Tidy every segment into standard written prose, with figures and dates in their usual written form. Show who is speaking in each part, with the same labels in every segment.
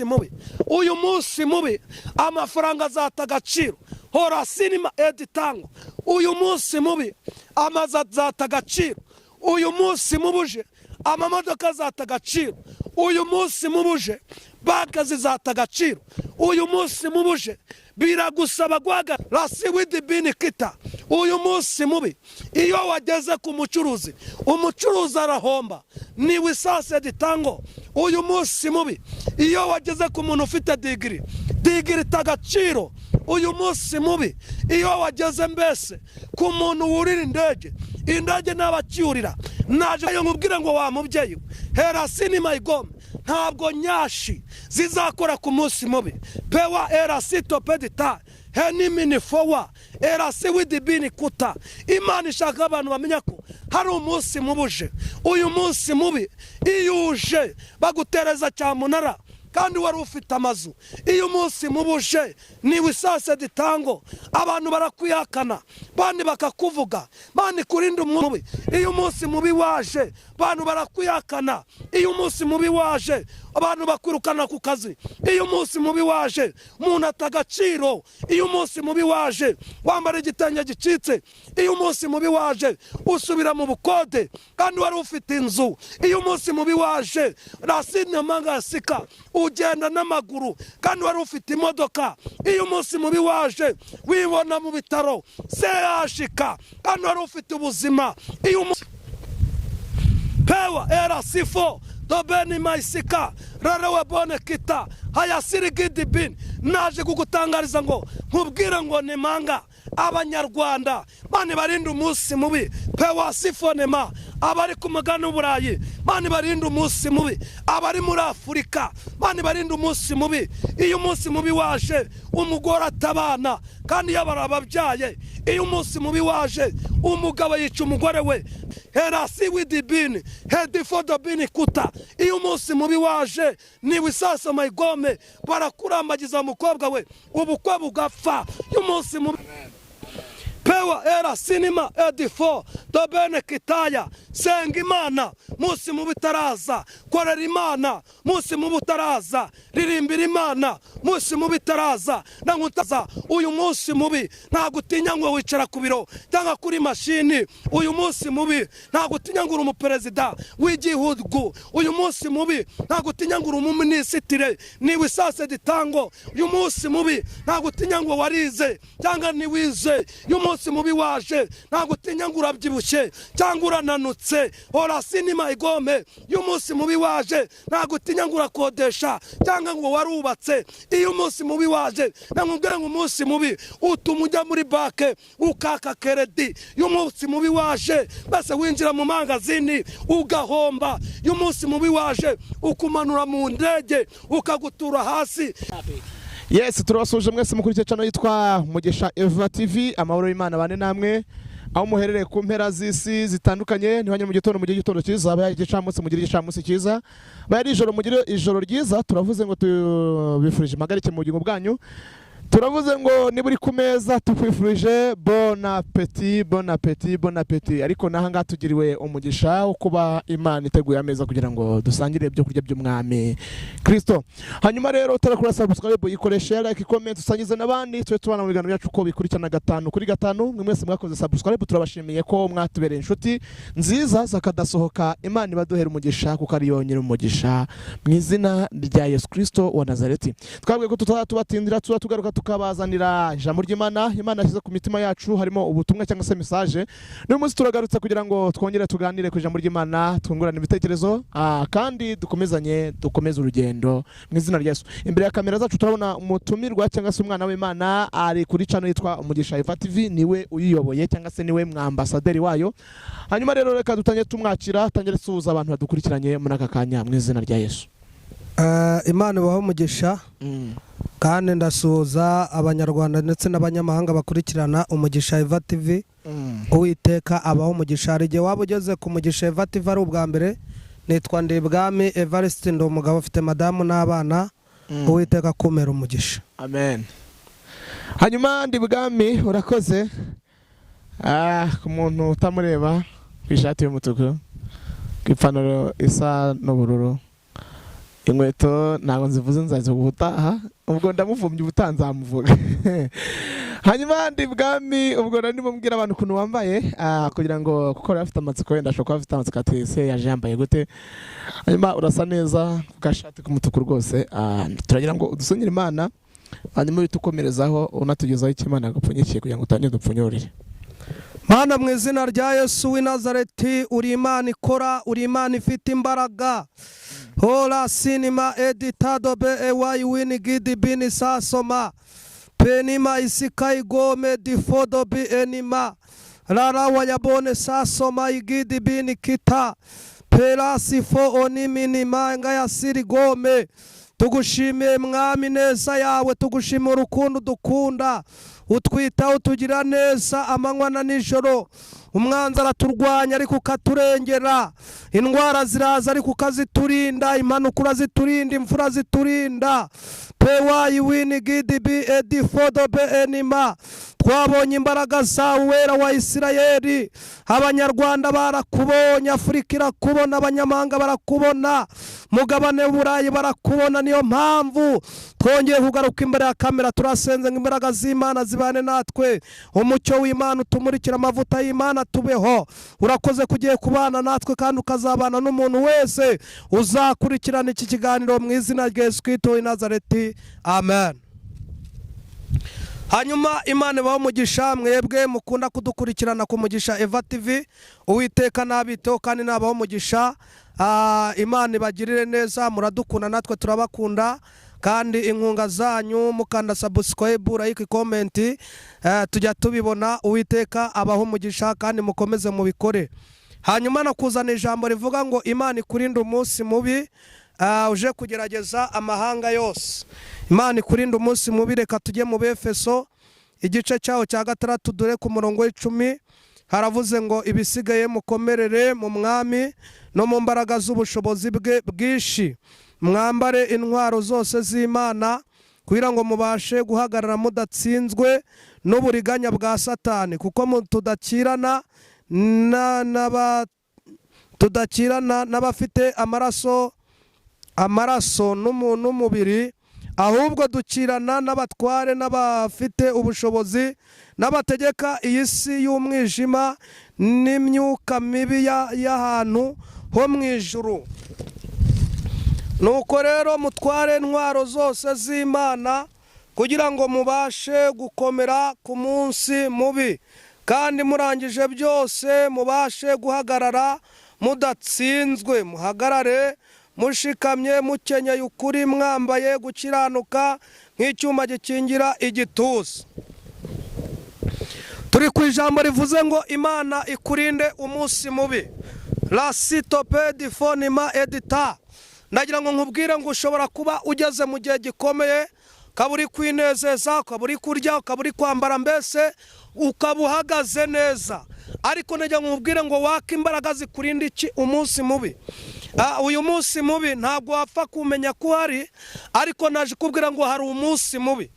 Speaker 1: mubi uyu munsi mubi amafaranga azata agaciro hora sinima editango uyu munsi mubi amazu azata agaciro uyu munsi mubuje amamodoka azata agaciro uyu munsi mubuje banki zizata agaciro uyu munsi mubuje biragusaba guhaga rasi widibini kita uyu munsi mubi iyo wageze ku mucuruzi umucuruzi arahomba ni wisase ditango uyu munsi mubi iyo wageze ku muntu ufite digiri tagaciro uyu munsi mubi iyo wageze mbese ku muntu wurira indege n'abacyurira naje nkubwire ngo wa mubyeyi hera sinima igome ntabwo nyashi zizakora ku munsi mubi pewa erasito pedita henimini fowa erasi widibini kuta imana ishaka abantu bamenya ko hari umunsi mubuje uyu munsi mubi iyo uje bagutereza cyamunara kandi wari ufite amazu iyo umunsi mubuje ni wisase ditango abantu barakwihakana bandi bakakuvuga bandi kurinda umubi iyo umunsi mubi waje abantu barakwihakana iyo umunsi mubi waje abantu bakwirukana ku kazi iyo umunsi mubi waje umuntu atagaciro iyo umunsi mubi waje wambara igitenge gicitse iyo umunsi mubi waje usubira mu bukode kandi wari ufite inzu iyo umunsi mubi waje rasine mangasika ugenda n'amaguru kandi wari ufite imodoka iyo umunsi mubi waje wibona mu bitaro seyashika kandi wari ufite ubuzima iyo pewa era sifo dobeni maisika rarewe bone kita hayasiri gidibin naje kugutangariza ngo nkubwire ngo ni manga abanyarwanda bane barinda umunsi mubi pewa sifonema abari ku mugani w'Uburayi bane barinda umunsi mubi abari muri Afurika bane barinda umunsi mubi iyo umunsi mubi waje umugore atabana kandi yabara ababyaye iyo umunsi mubi waje umugabo yica umugore we herasi widibini hedifodobini kuta iyo umunsi mubi waje ni wisasa mayigome barakurambagiza umukobwa we ubukwe bugapfa iyo umunsi mubi pewa era sinima edifo dobene kitaya senga imana munsi mubi taraza korera imana munsi mubi taraza ririmbira imana munsi mubi taraza nankutaza uyu munsi mubi nta gutinya ngo wicara ku biro cyangwa kuri mashini uyu munsi mubi nta gutinya ngo umuperezida w'igihugu uyu munsi mubi nta gutinya ngo umuminisitire ni wisase ditango uyu munsi mubi nta gutinya ngo warize cyangwa ni wize uyu munsi mubi waje nta gutinya ngo urabyibushye cyangwa urananutse hora sinima igome uyu munsi mubi waje nta gutinya ngo urakodesha cyangwa ngo warubatse iyo umunsi mubi waje namubwira ngo umunsi mubi utuma ujya muri banke ukaka keredi uyu munsi mubi waje base winjira mu mangazini ugahomba uyu munsi mubi waje ukumanura mu ndege ukagutura hasi.
Speaker 2: Yes, turabasuje mwese mukurikiye channel yitwa Mugisha Eva TV amahoro y'Imana bane namwe aho muherereye ku mpera z'isi zitandukanye ntibanye mu gitondo mugire igitondo cyiza abaye igicamunsi mugire igicamunsi cyiza bari ijoro mugire ijoro ryiza turavuze ngo tubifurije impagarike mu bugingo bwanyu turavuze ngo niba uri ku meza tukwifurije bon appétit ariko nahanga tugiriwe umugisha wo kuba Imana iteguye ameza kugira ngo dusangire ibyo kurya by'umwami Kristo. Hanyuma rero tarakura subscribe ikoreshe like comment usangize nabandi twe tubana mu biganiro byacu ko bikurikirana 5 kuri 5 mwe mwese mwakoze subscribe turabashimiye ko mwatubereye inshuti nziza zakadasohoka Imana ibaduhera umugisha kuko ari yonyine umugisha mu izina rya Yesu Kristo wa Nazareti. Twabwiye ko tutatubatindira tugaruka tukabazanira ijambo ry'Imana Imana yashyize ku mitima yacu harimo ubutumwa cyangwa se message n'uyu munsi turagarutse kugira ngo twongere tuganire ku ijambo ry'Imana twungurane ibitekerezo kandi dukomeze urugendo mu izina rya Yesu. Imbere ya kamera zacu turabona umutumirwa cyangwa se umwana w'Imana ari kuri channel yitwa Mugisha Eva TV niwe uyiyoboye cyangwa se niwe mwambasaderi wayo. Hanyuma rero reka dutanye tumwakira tangere suhuza abantu badukurikiranye muri aka kanya mu izina rya Yesu.
Speaker 1: Imana baho mugisha kandi ndasuhuza abanyarwanda ndetse n'abanyamahanga bakurikirana Umugisha Eva TV. Uwiteka abaho umugisha arige waba ugeze ku Mugisha Eva TV ari ubwa mbere nitwa Ndibwami Evariste ndo umugabo ufite madamu n'abana Uwiteka kumera umugisha.
Speaker 2: Amen. Hanyuma Ndibwami urakoze ku muntu utamureba ku ishati y'umutuku ku ipantaro isa n'ubururu inkweto ntabwo nzivuze nzazivuga ubutaha, ubwo ndamuvumbye ubutaha nzamuvuga. Hanyuma ndi bwami ubwo ndimo mbwira abantu ukuntu wambaye kugira ngo kuko bafite amatsiko wenda ashobora kuba afite amatsiko ati ese yaje yambaye gute. Hanyuma urasa neza ku gashati k'umutuku rwose, turagira ngo udusengere Imana hanyuma bitukomerezaho unatugezaho icyo Imana yagupfunyikiye kugira ngo utangire dupfunyurire.
Speaker 1: Mana mu izina rya Yesu w'i Nazareti, uri Imana ikora, uri Imana ifite imbaraga. Hola sinima editado be ewayi wini gidi bini sasoma penima isikai gome difodo bi enima rara wayabone sasoma igidi bini kita perasifo oniminima ngaya siri gome. Tugushimiye mwami neza yawe, tugushimiye urukundo dukunda, utwitaho utugira neza amanywa na nijoro. Umwanzi araturwanya ariko ukaturengera, indwara ziraza ariko ukaziturinda, impanuka uraziturinda, imfura ziturinda. Pewayi wini gidi bi edifodo be enima. Twabonye imbaraga zawe wera wa Isirayeli, abanyarwanda barakubonye, Afurika irakubona, abanyamahanga barakubona, mugabane w'Uburayi barakubona. Niyo mpamvu twongeye kugaruka imbere ya kamera, turasenze ngo imbaraga z'Imana zibane natwe, umucyo w'Imana utumurikira, amavuta y'Imana tubeho. Urakoze kugiye kubana natwe kandi ukazabana n'umuntu wese uzakurikirana iki kiganiro mu izina rya Yesu Kristo w'i Nazareti, amen. Hanyuma Imana ibaho umugisha mwebwe mukunda kudukurikirana ku Mugisha Eva TV, Uwiteka nabiteho kandi nabaho umugisha. Imana ibagirire neza, muradukunda natwe turabakunda, kandi inkunga zanyu mukanda subscribe, like, comment, tujya tubibona. Uwiteka abaho umugisha kandi mukomeze mubikore. Hanyuma nakuzana ijambo rivuga ngo Imana ikurinde umunsi mubi uje kugerageza amahanga yose. Imana ikurinde umunsi mubi. Reka tujye mu Befeso igice cyaho cya 6 dore ku murongo w'10. Haravuze ngo ibisigaye mukomerere mu mwami no mu mbaraga z'ubushobozi bwe bwishi, mwambare intwaro zose z'Imana kugira ngo mubashe guhagarara mudatsinzwe n'uburiganya bwa Satani, kuko tudakirana n'abafite amaraso n'umubiri, ahubwo dukirana n'abatware n'abafite ubushobozi n'abategeka iyi si y'umwijima n'imyuka mibi y'ahantu ho mu ijuru. Nuko rero mutware intwaro zose z'Imana kugira ngo mubashe gukomera ku munsi mubi, kandi murangije byose mubashe guhagarara mudatsinzwe. Muhagarare mushikamye, mukenyeye ukuri, mwambaye gukiranuka nk'icyuma gikingira igituza. Turi ku ijambo rivuze ngo Imana ikurinde umunsi mubi. La sitope di fonima edita. Nagira ngo nkubwire ngo ushobora kuba ugeze mu gihe gikomeye, ukaba uri kwinezeza, ukaba uri kurya, ukaba uri kwambara, mbese ukaba uhagaze neza, ariko nagira ngo nkubwire ngo waka imbaraga zikurinda iki umunsi mubi. Uyu munsi mubi ntabwo wapfa kumenya ko hari, ariko naje kubwira ngo hari umunsi mubi.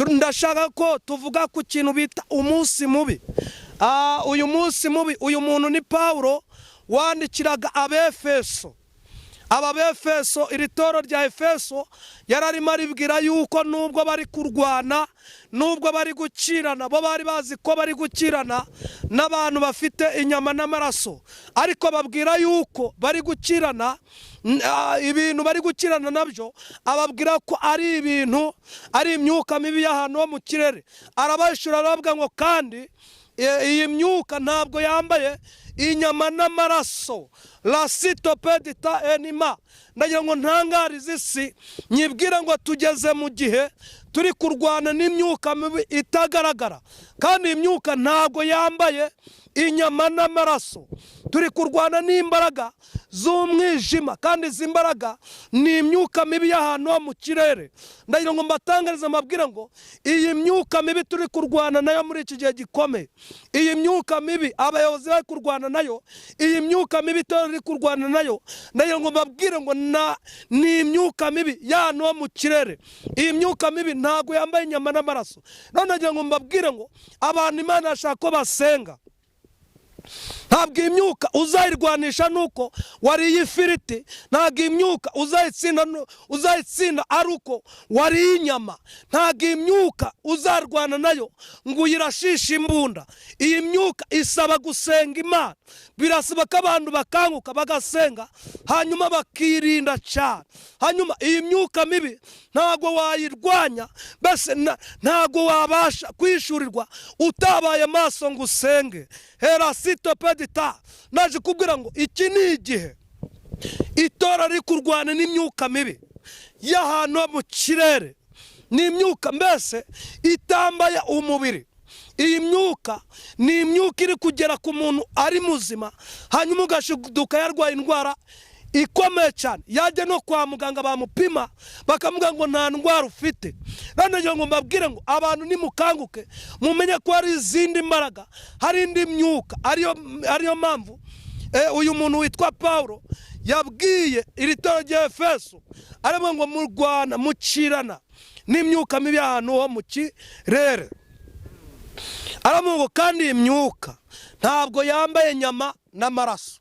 Speaker 1: Ndashaka ko tuvuga ku kintu bita umunsi mubi. Uyu munsi mubi, uyu muntu ni Paulo wandikiraga Abefeso. Abefeso, iri toro rya Efeso yararimo aribwira yuko nubwo bari kurwana, nubwo bari gukirana, bo bari bazi ko bari gukirana n'abantu bafite inyama n'amaraso, ariko babwira yuko bari gukirana ibintu bari gukirana nabyo, ababwira ko ari ibintu, ari imyuka mibi y'ahantu ho mu kirere. Arabashura aravuga ngo kandi iyi myuka ntabwo yambaye inyama n'amaraso. La sitopedita enima. Ndagira ngo ntangarize isi, nyibwira ngo tugeze mu gihe turi kurwana n'imyuka mibi itagaragara, kandi imyuka ntabwo yambaye inyama n'amaraso. Turi kurwana n'imbaraga z'umwijima, kandi izi mbaraga ni imyuka mibi y'ahantu ho mu kirere. Ndagira ngo mbatangarize mabwira ngo iyi myuka mibi turi kurwana nayo muri iki gihe gikomeye, iyi myuka mibi abayobozi bari kurwana nayo, iyi myuka mibi turi kurwana nayo, ndagira ngo mbabwire ngo ni imyuka mibi y'ahantu ho mu kirere. Iyi myuka mibi ntabwo yambaye inyama n'amaraso. None ndagira ngo mbabwire ngo abantu Imana yashaka ko basenga, ntabwo imyuka uzayirwanisha nuko wariye ifiriti, ntabwo imyuka uzayitsinda ari uko wariye inyama, ntabwo imyuka uzarwana nayo ngo uyirashishe imbunda. Iyi myuka isaba gusenga Imana, birasaba ko abantu bakanguka bagasenga hanyuma bakirinda cyane. Hanyuma iyi myuka mibi ntabwo wayirwanya, bese ntabwo wabasha kwishurirwa utabaye maso ngo usenge. Herasito pedita, naje kubwira ngo iki ni igihe itora riri kurwana n'imyuka mibi y'ahantu mu kirere, n'imyuka mbese itambaye umubiri. Iyi myuka ni imyuka iri kugera ku muntu ari muzima, hanyuma ugashiduka yarwaye indwara ikomeye cyane, yajya no kwa muganga bamupima bakamubwira ngo nta ndwara ufite. None ngo mbabwire ngo abantu nimukanguke mumenye ko hari izindi mbaraga, hari indi myuka. Ariyo mpamvu uyu muntu witwa Paulo yabwiye iri torero rya Efeso, arimo ngo murwana mukirana n'imyuka mibi ahantu ho mu kirere. Arimo ngo kandi iyi myuka ntabwo yambaye inyama n'amaraso.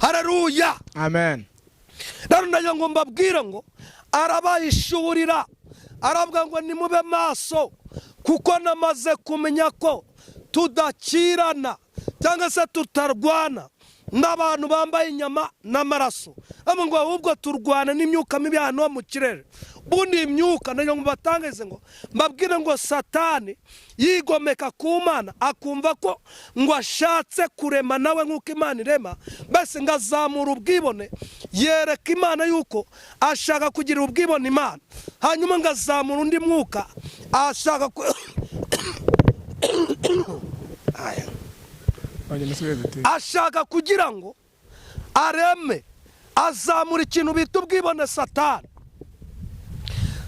Speaker 1: Haleluya,
Speaker 2: amen.
Speaker 1: None ngo mbabwire ngo arabayishurira, aravuga ngo nimube maso kuko namaze kumenya ko tudakirana cyangwa se tutarwana n'abantu bambaye inyama n'amaraso, ngo ahubwo turwana n'imyuka mibi hano mu kirere. Bundi imyuka nayo ngo batangize ngo mbabwire ngo Satani yigomeka ku Mana, akumva ko ngo ashatse kurema nawe nk'uko Imana irema, bese ngazamura ubwibone, yereka Imana yuko ashaka kugira ubwibone Imana, hanyuma ngazamura undi mwuka ashaka ashaka kugira ngo areme, azamura ikintu bita ubwibone Satani.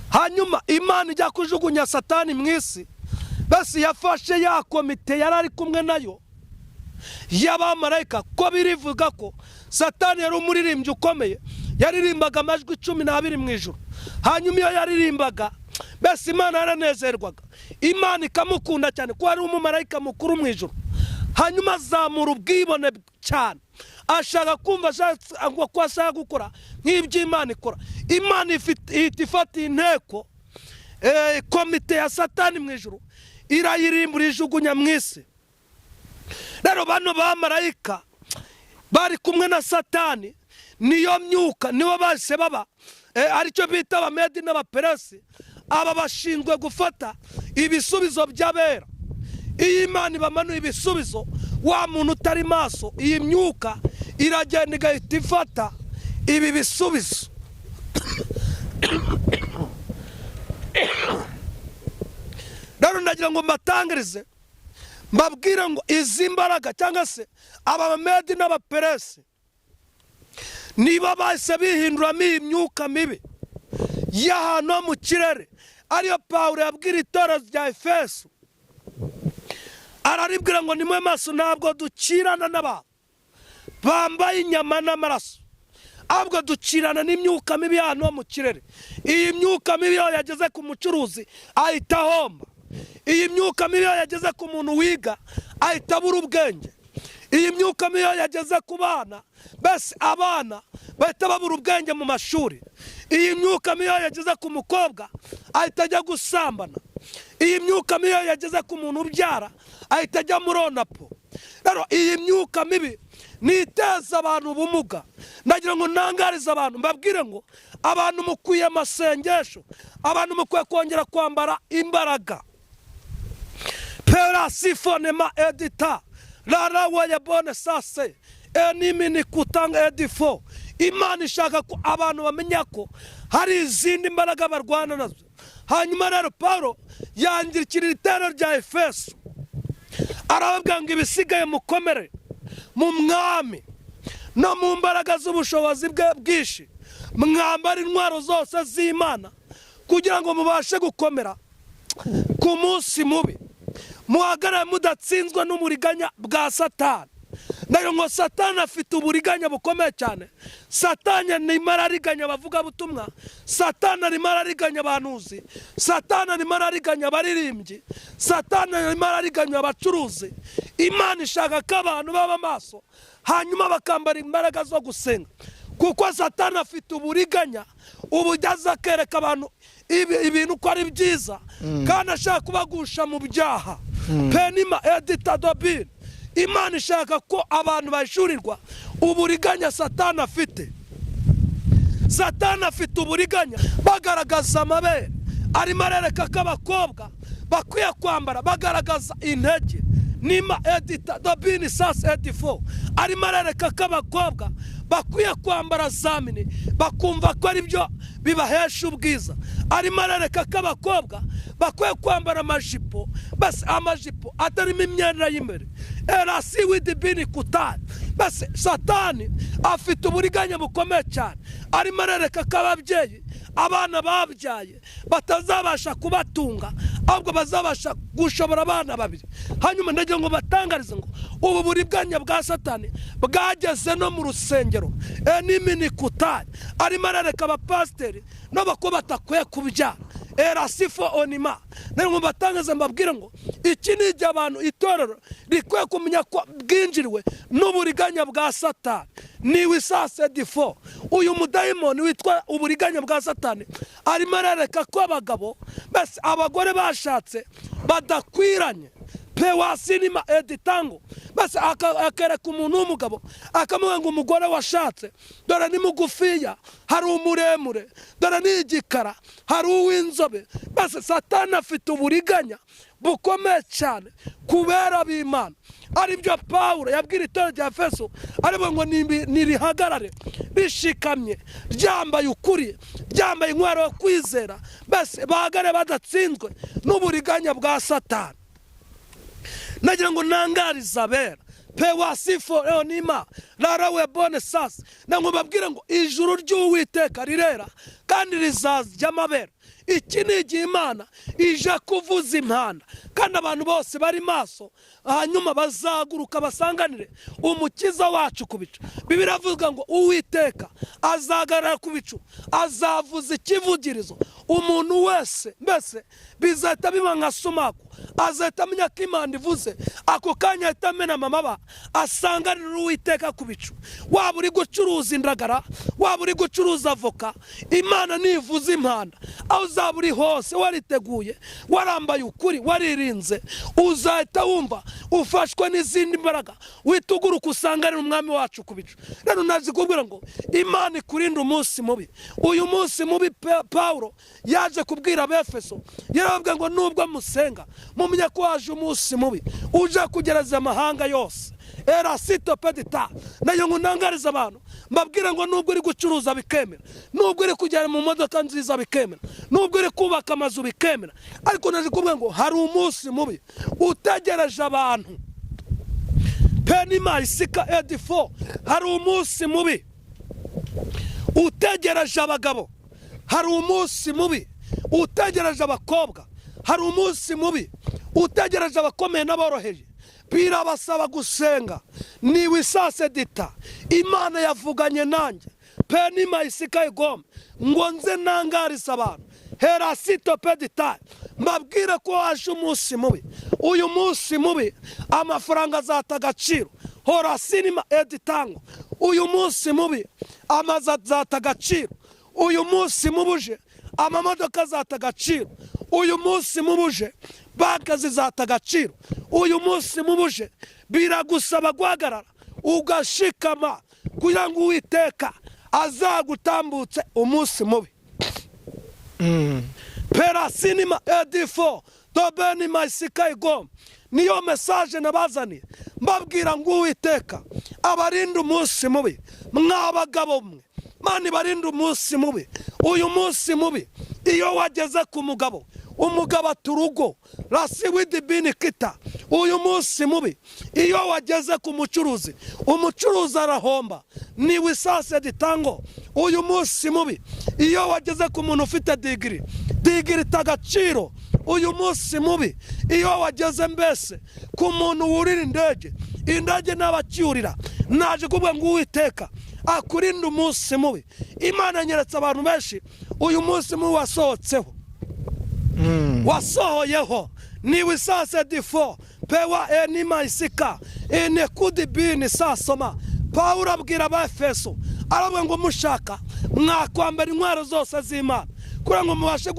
Speaker 1: Hanyuma Imana ijya kujugunya Satani mu isi, bese yafashe ya komite yari ari kumwe nayo y'abamarayika, ko birivuga ko Satani yari umuririmbyi ukomeye, yaririmbaga amajwi 12 mu ijuru. Hanyuma iyo yaririmbaga bese Imana yaranezerwaga, Imana ikamukunda cyane ko ari umumarayika mukuru mu ijuru. Hanyuma azamura ubwibone cyane, ashaka kumva ko ashaka gukora nk'ibyo Imana ikora. Imana ifata inteko, komite ya Satani mu ijuru irayirimbura ijugunya mu isi. Rero bano bamarayika bari kumwe na Satani, niyo myuka nibo bahise baba aricyo bita abamedi n'abaperesi, aba bashinzwe gufata ibisubizo by'abera. Iyi Imana ibamanuye ibisubizo, wa muntu utari maso, iyi myuka iragenda igahita ifata ibi bisubizo. Rero ndagira ngo mbatangirize mbabwire ngo izi mbaraga cyangwa se abamedi n'abaperesi niba bahise bihinduramo iyi myuka mibi y'ahantu mu kirere. Ariyo Paulo yabwira itorero rya Efeso, araribwira ngo nimwe maso, ntabwo dukirana n'abantu bambaye inyama n'amaraso, ahubwo dukirana n'imyuka mibi hano mu kirere. Iyi myuka mibi iyo yageze ku mucuruzi ahita ahomba, iyi myuka mibi iyo yageze ku muntu wiga ahita abura ubwenge, iyi myuka mibi iyo yageze ku bana, bese abana bahita babura ubwenge mu mashuri, iyi myuka mibi iyo yageze ku mukobwa ahita ajya gusambana, iyi myuka mibi iyo yageze ku muntu ubyara ahita ajya muri onapo. Rero iyi myuka mibi niteza abantu ubumuga. Nagira ngo ntangarize abantu mbabwire ngo abantu mukwiye amasengesho, abantu mukwiye kongera kwambara imbaraga. Pera sifonema edita rara waya bone sase enimi ni kutanga edifo. Imana ishaka ko abantu bamenya ko hari izindi mbaraga barwana nazo. Hanyuma rero Paulo yandikira itorero rya Efeso, arababwira ngo ibisigaye mukomere mu mwami no mu mbaraga z'ubushobozi bwe bwinshi, mwambara intwaro zose z'Imana kugira ngo mubashe gukomera ku munsi mubi, muhagarare mudatsinzwe n'umuriganya bwa Satani. nayo ngo Satani afite uburiganya bukomeye cyane. Satani arimo arariganya abavuga butumwa, Satani arimo arariganya abahanuzi, Satani arimo arariganya abaririmbyi, Satani arimo arariganya abacuruzi. Imana ishaka ko abantu baba maso hanyuma bakambara imbaraga zo gusenga, kuko Satani afite uburiganya ubujyaza kereka abantu ibintu ko ari byiza kandi ashaka kubagusha mu byaha. Penima editadobin, Imana ishaka ko abantu bashurirwa uburiganya Satani afite. Satani afite uburiganya bagaragaza amabere, arimo arereka ko abakobwa bakwiye kwambara bagaragaza intege. Nima editadobin sas edifo, arimo arereka ko abakobwa bakwiye kwambara zamini bakumva ko ari byo bibahesha ubwiza. Arimo arereka ko abakobwa bakwiye kwambara amajipo, basi amajipo atarimo imyenda y'imbere. Erasi widibini kutari. Basi Satani afite uburiganya bukomeye cyane, arimo arereka ko ababyeyi abana babyaye batazabasha kubatunga, ahubwo bazabasha gushobora abana babiri. Hanyuma ndagira ngo batangarize ngo ubu buriganya bwa Satani bwageze no mu rusengero. Nimini kutari, arimo arereka abapasiteri n'abako batakwiye kubyara. Erasifo onima, ngo batangaze mbabwira ngo iki ni igihe abantu itorero rikwiye kumenya ko bwinjiriwe n'uburiganya bwa Satani. Ni wisase difo, uyu mudayimoni witwa uburiganya bwa Satani arimo arereka ko abagabo bese abagore bashatse badakwiranye. Pewasinima editango, basi akereka umuntu w'umugabo akamuha ngo umugore washatse dore ni mugufiya, hari umuremure, dore ni igikara, hari uw'inzobe. Basi Satani afite uburiganya bukomeye cyane kubera b'Imana. Aribyo Pawulo yabwira itorero rya Efeso, ariko ngo nirihagarare rishikamye, ryambaye ukuri, ryambaye intwaro yo kwizera, basi bahagare badatsinzwe n'uburiganya bwa Satani. Nagira ngo nangariza abera pewasifo eonima rarawe bone sasa, ngo babwire ngo ijuru ry'Uwiteka rirera kandi rizazya amabera. Iki ni igihe Imana ije kuvuza impanda, kandi abantu bose bari maso hanyuma bazaguruka basanganire umukiza wacu ku bicu. Bibiliya iravuga ngo Uwiteka azagarara ku bicu, azavuza ikivugirizo. Umuntu wese mbese bizahita biba nka sumaku, azahita amenya ko Imana ivuze, ako kanya ahita amena amababa asanganira Uwiteka ku bicu. Waba uri gucuruza indagara, waba uri gucuruza avoka, Imana nivuza impanda, aho uzaba uri hose wariteguye, warambaye ukuri, waririnze, uzahita wumva ufashwe n'izindi mbaraga, wituguruka usanganira umwami wacu ku bicu. Rero nazi kubwira ngo Imana ikurinde umunsi mubi. Uyu munsi mubi Pawulo yaje kubwira Abefeso, yarababwira ngo nubwo musenga mumenye ko waje umunsi mubi uje kugereza amahanga yose. Erasito pedita, nayo ngo nangariza abantu mbabwira ngo nubwo uri gucuruza bikemera, nubwo uri kugera mu modoka nziza bikemera, nubwo uri kubaka amazu bikemera, ariko naje kubwira ngo hari umunsi mubi utegereje abantu. Penima isika edifo, hari umunsi mubi utegereje abagabo, hari umunsi mubi utegereje abakobwa, hari umunsi mubi utegereje abakomeye n'aboroheje. Birabasaba gusenga. Ni wisase dita, Imana yavuganye nanjye penima isika igome ngo nze nangariza abantu. Herasito pedita, mbabwire ko waje umunsi mubi. Uyu munsi mubi amafaranga azata agaciro. Horasinima editango, uyu munsi mubi amazu azata agaciro. Uyu munsi mubuje amamodoka azata agaciro. Uyu munsi mubuje banki zizata agaciro. Uyu munsi mubuje biragusaba guhagarara ugashikama kugira ngo Uwiteka azagutambutse umunsi mubi. Perasinima edifo dobeni maisika igom, niyo message nabazaniye mbabwira ngo Uwiteka abarinda umunsi mubi. Mwabagabo mwe Mani barinda umunsi mubi. Uyu munsi mubi iyo wageze ku mugabo, umugabo aturugo rasi widibini kita. Uyu munsi mubi iyo wageze ku mucuruzi, umucuruzi arahomba. Ni wisase ditango. Uyu munsi mubi iyo wageze ku muntu ufite digiri tagaciro uyu munsi mubi iyo wageze mbese ku muntu wurira indege n'abacyurira naje kuvuga ngo Uwiteka akurinde umunsi mubi. Imana nyeretse abantu benshi uyu munsi mubi wasohotseho wasohoyeho ni wisase difo pewa enima isika ene kudibini sasoma. Pawulo abwira Abefeso aravuga ngo mushaka mwakwambara intwaro zose z'Imana kugira ngo mubashe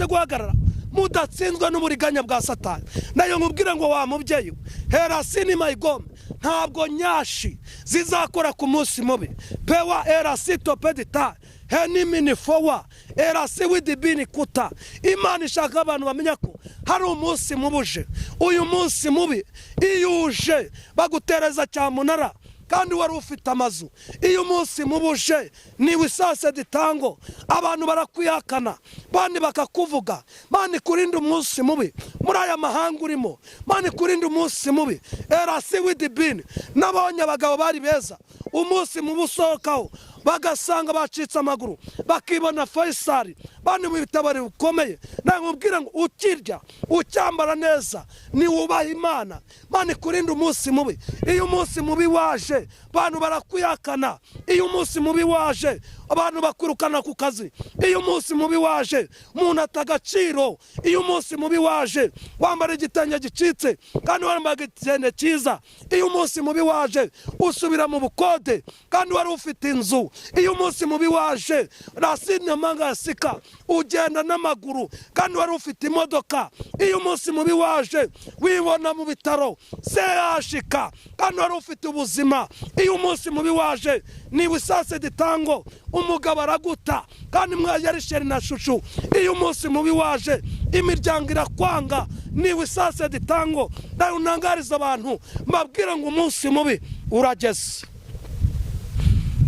Speaker 1: guhagarara mudatsinzwe n'uburiganya bwa Satani. Nayo nkubwira ngo wa mubyeyi hera sinima igome ntabwo nyashi zizakora ku munsi mubi. Pewa erasito pedita henimini fowa erasi widibini kuta. Imana ishaka abantu bamenya ko hari umunsi mubuje. Uyu munsi mubi iyo uje bagutereza cyamunara kandi wari ufite amazu. Iyo umunsi mubuje ni wisase ditango abantu barakwihakana bandi bakakuvuga. Mani kurinda umunsi mubi muri aya mahanga urimo. Mani kurinda umunsi mubi erasi widibini. Nabonye abagabo bari beza umunsi mubi usohokaho bagasanga bacitse amaguru bakibona Faisal bandi mu bitabari bukomeye. Nkubwira ngo ukirya ucyambara neza ni wubaha Imana. Mani kurinda umunsi mubi. Iyo umunsi mubi waje abantu barakwihakana. Iyo umunsi mubi waje abantu bakurukana ku kazi. Iyo umunsi mubi waje umuntu atagaciro. Iyo umunsi mubi waje wambara igitenge gicitse kandi wambara igitenge cyiza. Iyo umunsi mubi waje usubira mu bukode kandi wari ufite inzu. Iyo umunsi mubi waje rasine mangasika ugenda n'amaguru kandi wari ufite imodoka. Iyo umunsi mubi waje wibona mu bitaro seyashika kandi wari ufite ubuzima. Iyo umunsi mubi waje ni wisase ditango umugabo araguta kandi mwajari sheri na shushu. Iyo umunsi mubi waje imiryango irakwanga ni wisase ditango. Nayo unangariza abantu mbabwira ngo umunsi mubi urageze.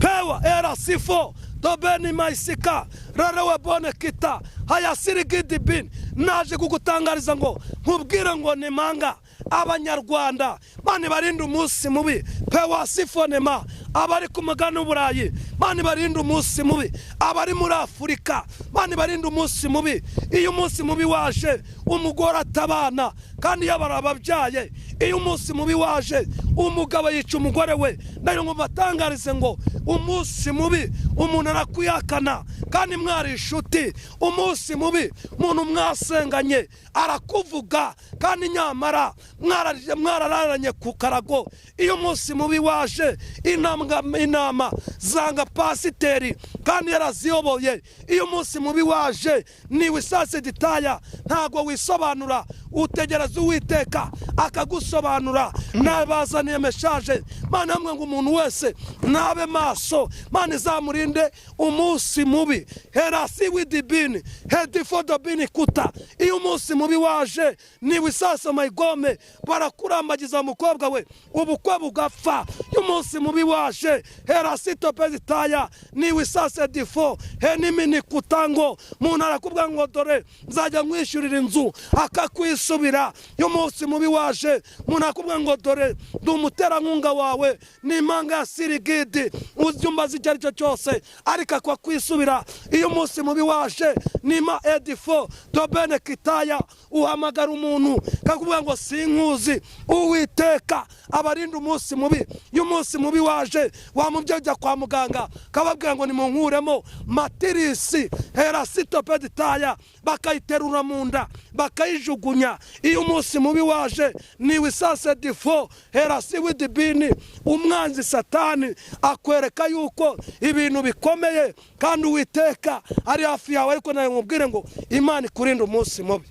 Speaker 1: Pewa era sifo dobeni maisika rarewe bone kita hayasiri gidibin. Naje kugutangariza ngo nkubwira ngo ni manga Abanyarwanda mani barinda umunsi mubi. Pewa sifonema abari ku mugani w'Uburayi mani barinda umunsi mubi. Abari muri Afurika mani barinda umunsi mubi. Iyo umunsi mubi waje umugore atabana kandi yabara ababyaye. Iyo umunsi mubi waje umugabo yica umugore we. Nayo ngubatangarize ngo umunsi mubi umuntu arakwihakana kandi mwari inshuti. Umunsi mubi umuntu mwasenganye arakuvuga kandi nyamara mwarararanye ku karago. Iyo umunsi mubi waje inama zanga pasiteri kandi yaraziyoboye. Iyo umunsi mubi waje ni wisase ditaya ntago wisobanura utegereza Uwiteka akagusobanura. Nabazaniye message Mana hamwe ngo umuntu wese nabe maso Mana izamurinde umunsi mubi. Herasi widibini hedifo bini kuta. Iyo umunsi mubi waje ni wisase mayigome barakurambagiza umukobwa we ubukwe bugapfa. Iyo umunsi mubi waje herasi topezitaya ni wisase difo henimini kutango umuntu arakubwira ngo dore nzajya nkwishyurira inzu akakwisubira. Iyo umunsi mubi waje umuntu akubwira ngo dore ndi umuterankunga wawe ni impanga ya sirigidi uzyumba icyo ari cyo cyose ariko akakwisubira. Iyo umunsi mubi waje nima edifo dobene kitaya uhamagara umuntu kakubwira ngo sinkuzi. Uwiteka abarinda umunsi mubi. Iyo umunsi mubi waje wamubyeja kwa muganga kababwira ngo nimunkuremo matirisi herasito peditaya bakayiterura mu nda bakayijugunya. Iyo umunsi mubi waje ni wisase difo herasi widibini. Umwanzi Satani akwereka yuko ibintu bikomeye kandi Uwiteka ari hafi yawe. Ariko nawe nkubwire ngo Imana ikurinda umunsi mubi.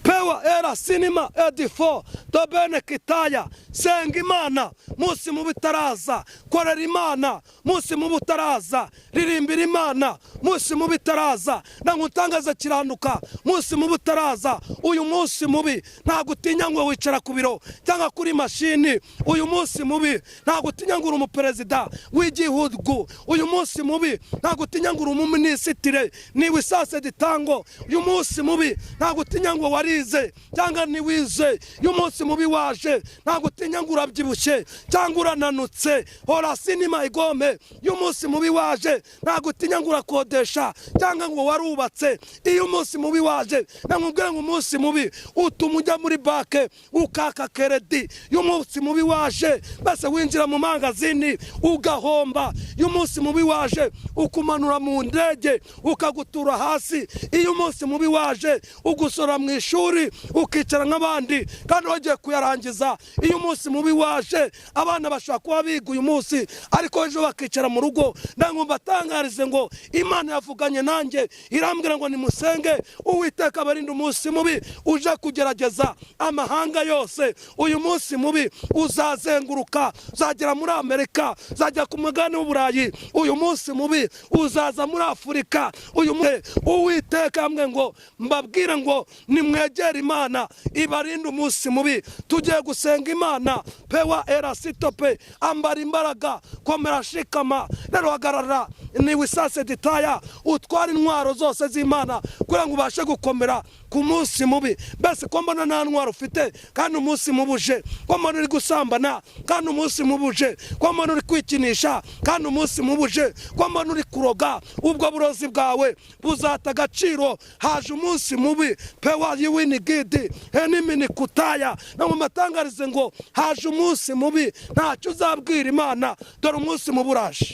Speaker 1: Pewa era sinima edifo dobene kitaya. Senga Imana munsi mubi taraza. Korera Imana munsi mubi taraza. Ririmbira Imana munsi mubi taraza. Nangutangaza kiranduka munsi mubi taraza. Uyu munsi mubi ntago utinya ngo wicara ku biro cyangwa kuri mashini. Uyu munsi mubi ntago utinya ngo uri umuperezida w'igihugu. Uyu munsi mubi ntago utinya ngo uri umuminisitire ni wisase ditango. Uyu munsi mubi ntago utinya ngo wari warize cyangwa ntiwize, iyo umunsi mubi waje ntabwo utinya ngo urabyibushye cyangwa urananutse. Hora sinima igome, iyo umunsi mubi waje ntabwo utinya ngo urakodesha cyangwa ngo warubatse. Iyo umunsi mubi waje namubwira ngo umunsi mubi utuma ujya muri banke ukaka keredi. Iyo umunsi mubi waje base winjira mu mangazini ugahomba. Iyo umunsi mubi waje ukumanura mu ndege ukagutura hasi. Iyo umunsi mubi waje ugusora mu ishuri ukicara nk'abandi kandi wagiye kuyarangiza. Iyo umunsi mubi waje abana bashaka kuba biga uyu munsi ariko ejo bakicara mu rugo. Ndango mbatangarize ngo Imana yavuganye nanjye irambwira ngo nimusenge Uwiteka abarinda umunsi mubi uje kugerageza amahanga yose. Uyu munsi mubi uzazenguruka, uzagera muri Amerika, uzajya ku mugabane w'Uburayi. Uyu munsi mubi uzaza muri Afurika. Uyu munsi Uwiteka amwe ngo mbabwira ngo nimwegere Imana ibarinda umunsi mubi. Tugiye gusenga Imana pewa erasitope, ambara imbaraga, komera shikama. Rero hagarara ni wisase ditaya utwara intwaro zose z'Imana kugira ngo ubashe gukomera ku munsi mubi. Bese ko mbona nta ntwaro ufite kandi umunsi mubuje, ko mbona uri gusambana kandi umunsi mubuje, ko mbona uri kwikinisha kandi umunsi mubuje, ko mbona uri kuroga, ubwo burozi bwawe buzata agaciro. Haje umunsi mubi pewa yiwinigidi enimini kutaya. Namwe matangarize ngo haje umunsi mubi, ntacyo uzabwira Imana, dore umunsi mubi uraje.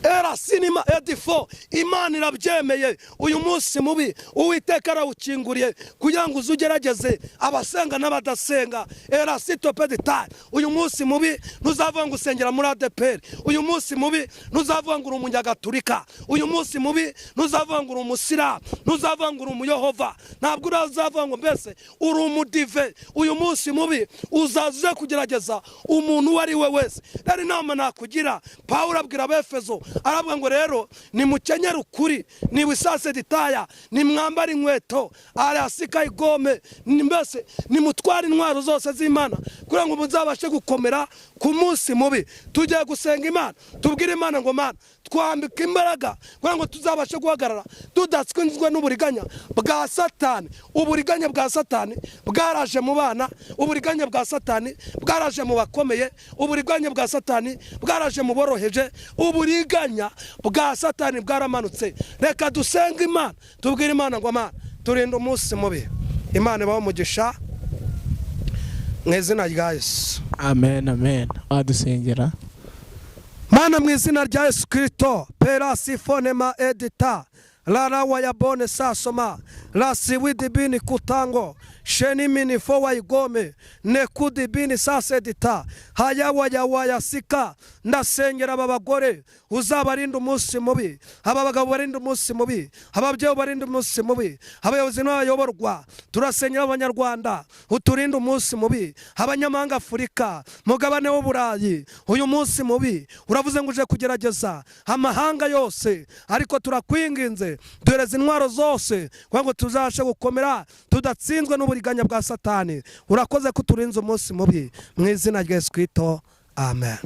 Speaker 1: Era sinima edifo, Imana irabyemeye. Uyu munsi mubi Uwiteka arawukinguriye kugira ngo uzugerageze abasenga n'abadasenga. Era sitopedita, uyu munsi mubi ntuzavuga ngo usengera muri ADPR. Uyu munsi mubi ntuzavuga ngo uri umunyagatulika. Uyu munsi mubi ntuzavuga ngo uri umusira, ntuzavuga ngo uri umuyehova. Ntabwo urazavuga ngo mbese uri umudive. Uyu munsi mubi uzaze kugerageza umuntu uwo ari we wese. Rero inama nakugira, Pawulo abwira Abefeso aravuga ngo rero nimukenyere ukuri, ni wisase ditaya, ni mwambara inkweto arasika igome, mbese nimutwara intwaro zose z'Imana kugira ngo muzabashe gukomera ku munsi mubi. Tugiye gusenga Imana, tubwire Imana ngo Mana twambika imbaraga kugira ngo tuzabashe guhagarara tudatsinzwe n'uburiganya bwa Satani. Uburiganya bwa Satani bwaraje mu bana, uburiganya bwa Satani bwaraje mu bakomeye, uburiganya bwa Satani bwaraje mu boroheje, uburiganya bwa Satani bwaramanutse. Reka dusenga Imana, tubwire Imana ngo Mana turinde umunsi mubi. Imana ibaho umugisha mu izina rya Yesu.
Speaker 2: Amen, amen. Adusengera.
Speaker 1: Mana mu izina rya Yesu Kristo, perasifonema edita lara wayabone sasoma lasiwidibini kutango shenimini fowa igome nekudibini sasedita haya wayasika. Ndasengera aba bagore uzabarinda umunsi mubi, aba bagabo barinda umunsi mubi, ababyeyi barinda umunsi mubi, abayobozi n'abayoborwa. Turasengera Abanyarwanda uturinde umunsi mubi, abanyamahanga Afurika, mugabane w'Uburayi. Uyu munsi mubi uravuze ngo uje kugerageza amahanga yose, ariko turakwinginze duhereze intwaro zose kugira ngo tuzashe gukomera tudatsinzwe n'uburiganya bwa Satani. Urakoze ko turinze umunsi mubi mu izina rya Yesu Kristo. Amen.